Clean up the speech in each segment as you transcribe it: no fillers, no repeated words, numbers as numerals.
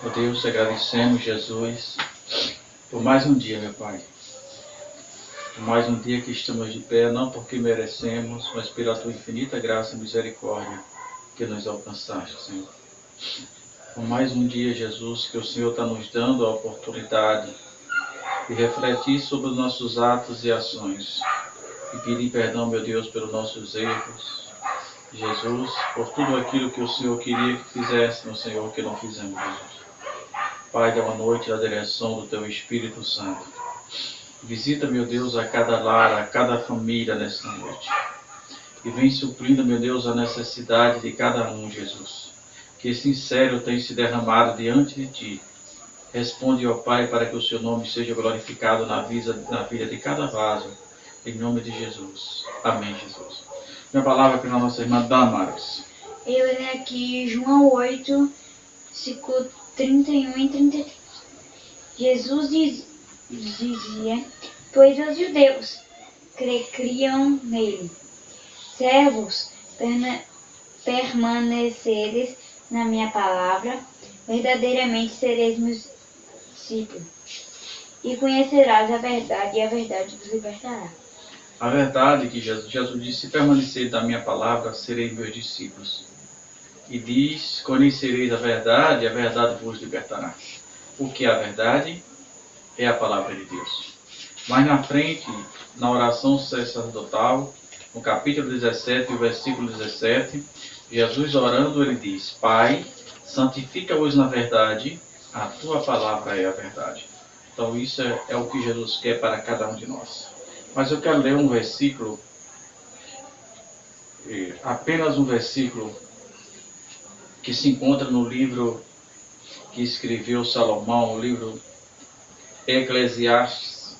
Ó Deus, agradecemos, Jesus, por mais um dia, meu Pai. Por mais um dia que estamos de pé, não porque merecemos, mas pela Tua infinita graça e misericórdia que nos alcançaste, Senhor. Por mais um dia, Jesus, que o Senhor está nos dando a oportunidade de refletir sobre os nossos atos e ações. E pedir perdão, meu Deus, pelos nossos erros. Jesus, por tudo aquilo que o Senhor queria que fizéssemos, Senhor, que não fizemos, Jesus. Pai, dá uma noite na direção do Teu Espírito Santo. Visita, meu Deus, a cada lar, a cada família nesta noite. E vem suprindo, meu Deus, a necessidade de cada um, Jesus. Que sincero tem se derramado diante de Ti. Responde, ó Pai, para que o Seu nome seja glorificado na vida de cada vaso. Em nome de Jesus. Amém, Jesus. Minha palavra para a nossa irmã Damares. Eu leio aqui João 8, versículo 31 e 33. Jesus dizia, pois os judeus criam nele. Servos, permaneceres na minha palavra, verdadeiramente sereis meus discípulos. E conhecerás a verdade, e a verdade vos libertará. A verdade que Jesus disse, se permanecer da minha palavra, sereis meus discípulos. E diz, conhecereis a verdade vos libertará. O que é a verdade? É a palavra de Deus. Mas na frente, na oração sacerdotal, no capítulo 17, o versículo 17, Jesus orando, ele diz, Pai, santifica-os na verdade, a Tua palavra é a verdade. Então isso é o que Jesus quer para cada um de nós. Mas eu quero ler um versículo, apenas um versículo, que se encontra no livro que escreveu Salomão, o livro Eclesiastes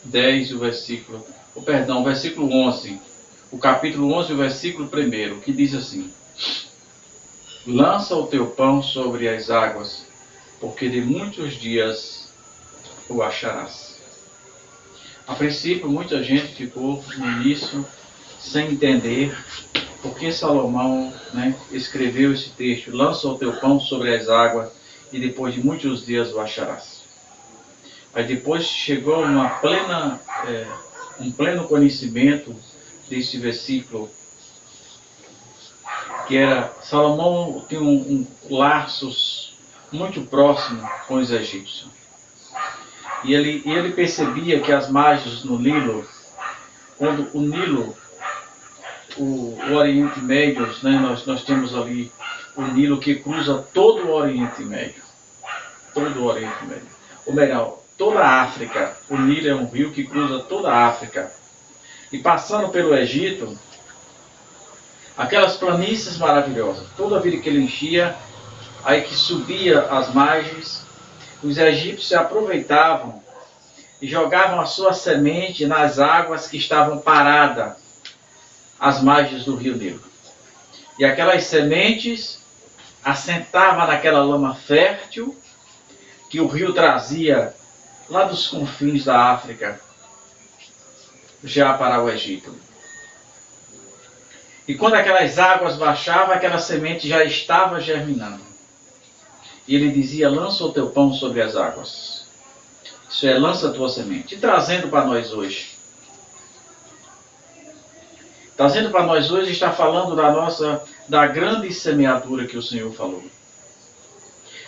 10, o versículo 11, o capítulo 11, o versículo 1, que diz assim, lança o teu pão sobre as águas, porque de muitos dias o acharás. A princípio, muita gente ficou no início sem entender por que Salomão escreveu esse texto, lança o teu pão sobre as águas e depois de muitos dias o acharás. Aí depois chegou um pleno conhecimento desse versículo, que era, Salomão tinha laços muito próximos com os egípcios. E ele percebia que as margens no Nilo, quando o Nilo, o Oriente Médio, nós temos ali o Nilo que cruza todo o Oriente Médio. Todo o Oriente Médio. Ou melhor, toda a África. O Nilo é um rio que cruza toda a África. E passando pelo Egito, aquelas planícies maravilhosas, toda a vida que ele enchia, aí que subia as margens, os egípcios se aproveitavam e jogavam a sua semente nas águas que estavam paradas às margens do rio Nilo. E aquelas sementes assentavam naquela lama fértil que o rio trazia lá dos confins da África, já para o Egito. E quando aquelas águas baixavam, aquela semente já estava germinando. E ele dizia, lança o teu pão sobre as águas. Isso é, lança a tua semente. E trazendo para nós hoje. Trazendo para nós hoje, está falando da grande semeadura que o Senhor falou.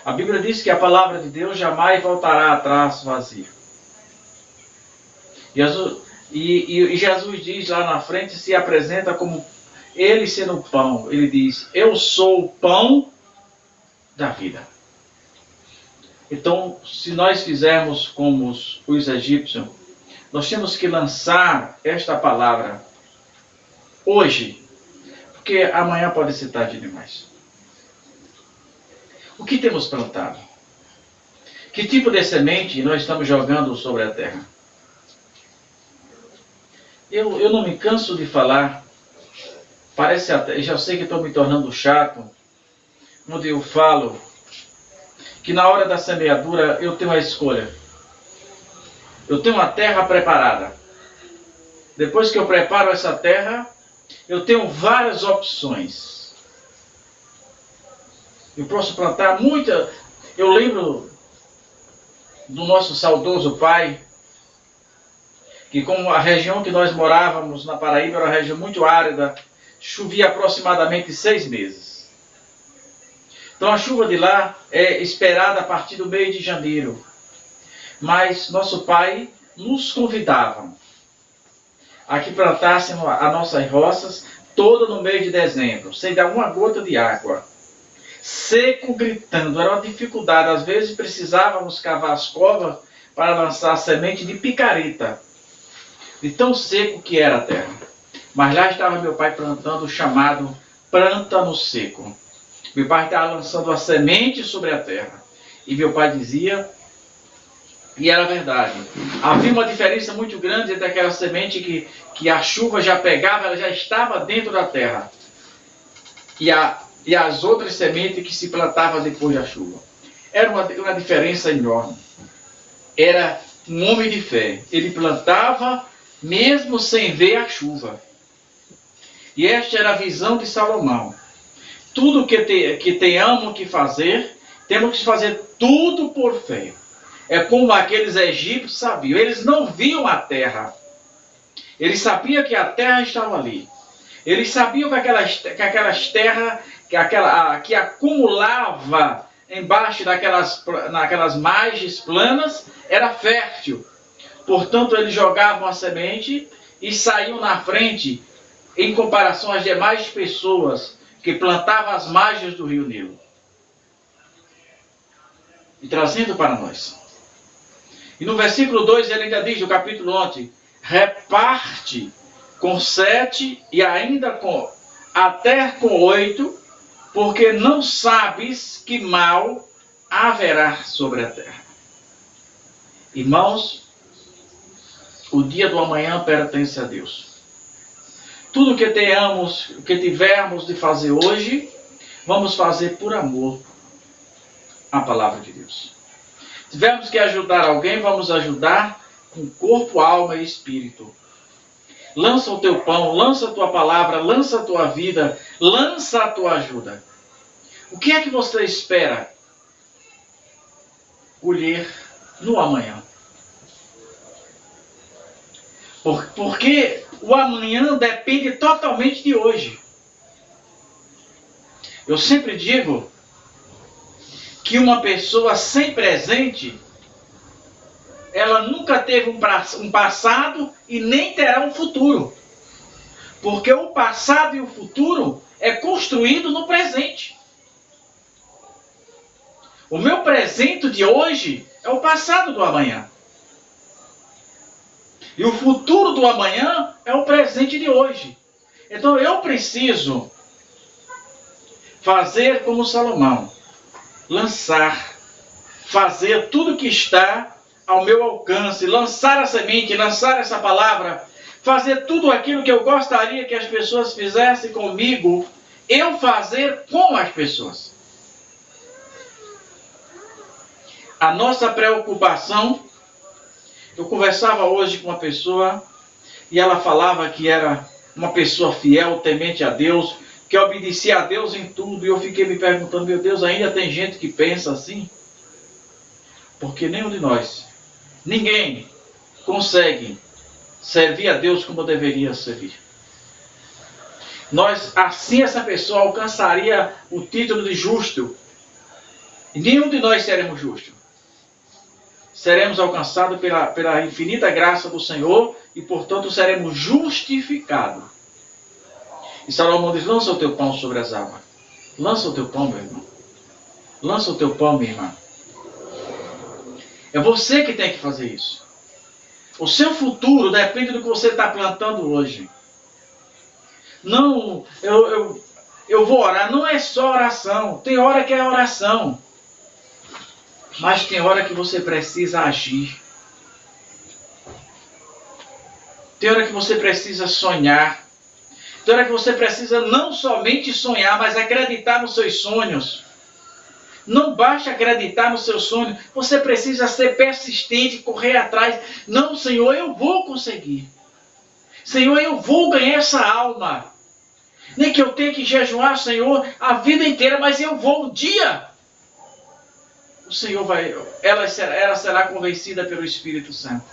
A Bíblia diz que a palavra de Deus jamais voltará atrás vazia. E Jesus diz lá na frente, se apresenta como ele sendo o pão. Ele diz, eu sou o pão da vida. Então, se nós fizermos como os egípcios, nós temos que lançar esta palavra hoje, porque amanhã pode ser tarde demais. O que temos plantado? Que tipo de semente nós estamos jogando sobre a terra? Eu não me canso de falar, parece até, já sei que estou me tornando chato, onde eu falo que na hora da semeadura eu tenho a escolha. Eu tenho a terra preparada. depois que eu preparo essa terra, eu tenho várias opções. Eu posso plantar muita... Eu lembro do nosso saudoso pai, que como a região que nós morávamos na Paraíba era uma região muito árida, chovia aproximadamente 6 meses. Então a chuva de lá é esperada a partir do mês de janeiro. Mas nosso pai nos convidava a que plantássemos as nossas roças toda no mês de dezembro, sem dar uma gota de água. Seco, gritando, era uma dificuldade. Às vezes precisávamos cavar as covas para lançar a semente de picareta, de tão seco que era a terra. Mas lá estava meu pai plantando o chamado plântano seco. Meu pai estava lançando a semente sobre a terra. E meu pai dizia, e era verdade, havia uma diferença muito grande entre aquela semente que a chuva já pegava, ela já estava dentro da terra, e as outras sementes que se plantavam depois da chuva. Era uma diferença enorme. Era um homem de fé. Ele plantava mesmo sem ver a chuva. E esta era a visão de Salomão. Tudo que tenhamos que fazer, temos que fazer tudo por fé. É como aqueles egípcios sabiam. Eles não viam a terra. Eles sabiam que a terra estava ali. Eles sabiam que aquelas terras que acumulava embaixo naquelas margens planas era fértil. Portanto, eles jogavam a semente e saíam na frente em comparação às demais pessoas que plantavam as margens do rio Nilo. E trazendo para nós. E no versículo 2 ele ainda diz, no capítulo 11, reparte com 7 e ainda até com 8, porque não sabes que mal haverá sobre a terra. Irmãos, o dia do amanhã pertence a Deus. Tudo que tivermos de fazer hoje, vamos fazer por amor à palavra de Deus. Se tivermos que ajudar alguém, vamos ajudar com corpo, alma e espírito. Lança o teu pão, lança a tua palavra, lança a tua vida, lança a tua ajuda. O que é que você espera colher no amanhã? Porque o amanhã depende totalmente de hoje. Eu sempre digo que uma pessoa sem presente, ela nunca teve um passado e nem terá um futuro. Porque o passado e o futuro é construído no presente. O meu presente de hoje é o passado do amanhã. E o futuro do amanhã é o presente de hoje. Então eu preciso fazer como Salomão. Lançar, fazer tudo que está ao meu alcance, lançar a semente, lançar essa palavra, fazer tudo aquilo que eu gostaria que as pessoas fizessem comigo, eu fazer com as pessoas. A nossa preocupação, eu conversava hoje com uma pessoa e ela falava que era uma pessoa fiel, temente a Deus, que obedecia a Deus em tudo, e eu fiquei me perguntando, meu Deus, ainda tem gente que pensa assim? Porque nenhum de nós, ninguém consegue servir a Deus como deveria servir. Assim essa pessoa alcançaria o título de justo, e nenhum de nós seremos justos. Seremos alcançados pela infinita graça do Senhor, e portanto seremos justificados. E Salomão diz, lança o teu pão sobre as águas. Lança o teu pão, meu irmão. Lança o teu pão, minha irmã. É você que tem que fazer isso. O seu futuro depende do que você está plantando hoje. Não, eu vou orar. Não é só oração. Tem hora que é oração. Mas tem hora que você precisa agir. Tem hora que você precisa sonhar. Tem hora que você precisa não somente sonhar, mas acreditar nos seus sonhos. Não basta acreditar nos seus sonhos. Você precisa ser persistente, correr atrás. Não, Senhor, eu vou conseguir. Senhor, eu vou ganhar essa alma. Nem que eu tenha que jejuar, Senhor, a vida inteira, mas eu vou um dia. O Senhor vai, ela será convencida pelo Espírito Santo.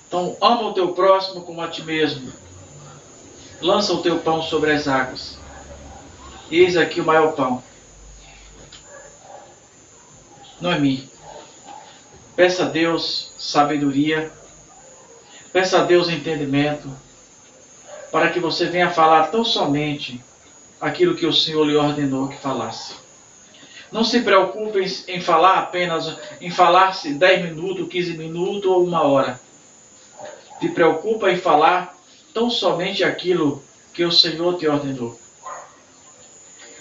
Então, ama o teu próximo como a ti mesmo. Lança o teu pão sobre as águas. Eis aqui o maior pão. Não é mim. Peça a Deus sabedoria. Peça a Deus entendimento. Para que você venha falar tão somente aquilo que o Senhor lhe ordenou que falasse. Não se preocupe em falar apenas, em falar-se 10 minutos, 15 minutos ou 1 hora. Se preocupa em falar tão somente aquilo que o Senhor te ordenou.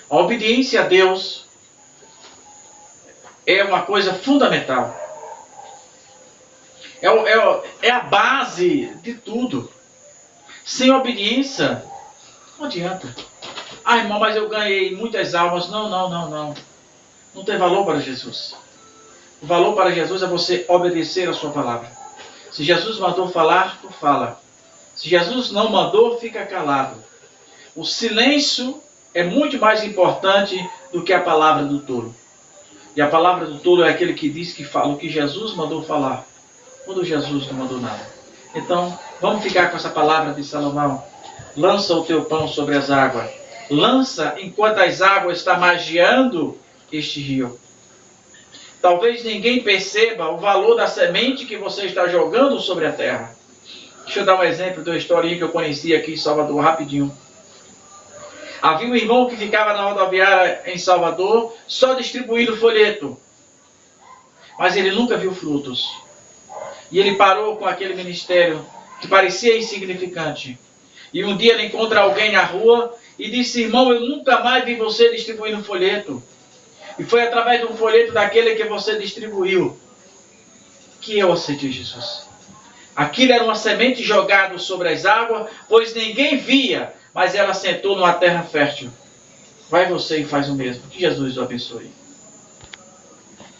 A obediência a Deus é uma coisa fundamental. É a base de tudo. Sem obediência, não adianta. Ah, irmão, mas eu ganhei muitas almas. Não. Não tem valor para Jesus. O valor para Jesus é você obedecer a sua palavra. Se Jesus mandou falar, tu fala. Se Jesus não mandou, fica calado. O silêncio é muito mais importante do que a palavra do tolo. E a palavra do tolo é aquele que diz que fala o que Jesus mandou falar, quando Jesus não mandou nada. Então, vamos ficar com essa palavra de Salomão. Lança o teu pão sobre as águas. Lança enquanto as águas estão magiando este rio. Talvez ninguém perceba o valor da semente que você está jogando sobre a terra. Deixa eu dar um exemplo de uma historinha que eu conheci aqui em Salvador, rapidinho. Havia um irmão que ficava na rodoviária em Salvador, só distribuindo folheto. Mas ele nunca viu frutos. E ele parou com aquele ministério que parecia insignificante. E um dia ele encontra alguém na rua e disse: irmão, eu nunca mais vi você distribuindo folheto. E foi através de um folheto daquele que você distribuiu que eu aceitei Jesus. Aquilo era uma semente jogada sobre as águas, pois ninguém via, mas ela sentou numa terra fértil. Vai você e faz o mesmo. Que Jesus o abençoe.